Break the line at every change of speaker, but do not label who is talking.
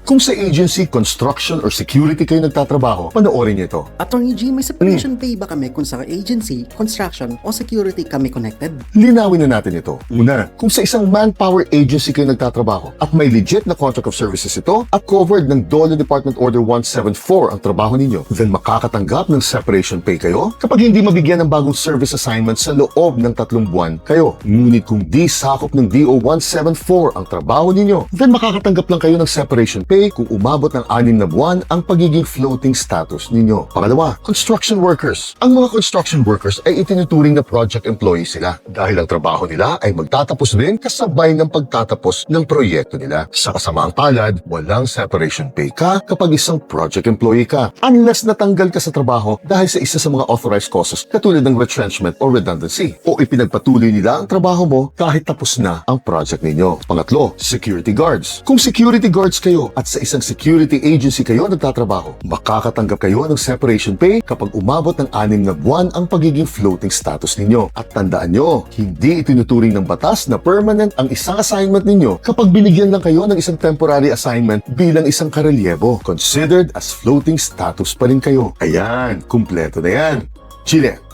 Kung sa agency, construction, or security kayo nagtatrabaho, panoorin niyo ito.
Attorney G, may separation pay ba kami kung sa agency, construction, o security kami connected?
Linawin na natin ito. Una, kung sa isang manpower agency kayo nagtatrabaho at may legit na contract of services ito at covered ng DOLE Department Order 174 ang trabaho ninyo, then makakatanggap ng separation pay kayo kapag hindi mabigyan ng bagong service assignment sa loob ng 3 buwan kayo. Ngunit kung di sakop ng DO 174 ang trabaho ninyo, then makakatanggap lang kayo ng separation pay kung umabot ng 6 na buwan ang pagiging floating status ninyo. Pangalawa, construction workers. Ang mga construction workers ay itinuturing na project employees sila dahil ang trabaho nila ay magtatapos din kasabay ng pagtatapos ng proyekto nila. Sa kasamaang palad, walang separation pay ka kapag isang project employee ka unless natanggal ka sa trabaho dahil sa isa sa mga authorized causes katulad ng retrenchment or redundancy o ipinagpatuloy nila ang trabaho mo kahit tapos na ang project ninyo. Pangatlo, security guards. Kung security guards kayo at sa isang security agency kayo nagtatrabaho, makakatanggap kayo ng separation pay kapag umabot ng 6 na buwan ang pagiging floating status ninyo. At tandaan nyo, hindi itinuturing ng batas na permanent ang isang assignment ninyo kapag binigyan lang kayo ng isang temporary assignment bilang isang karelyebo. Considered as floating status pa rin kayo. Ayan, kumpleto na yan. Chile!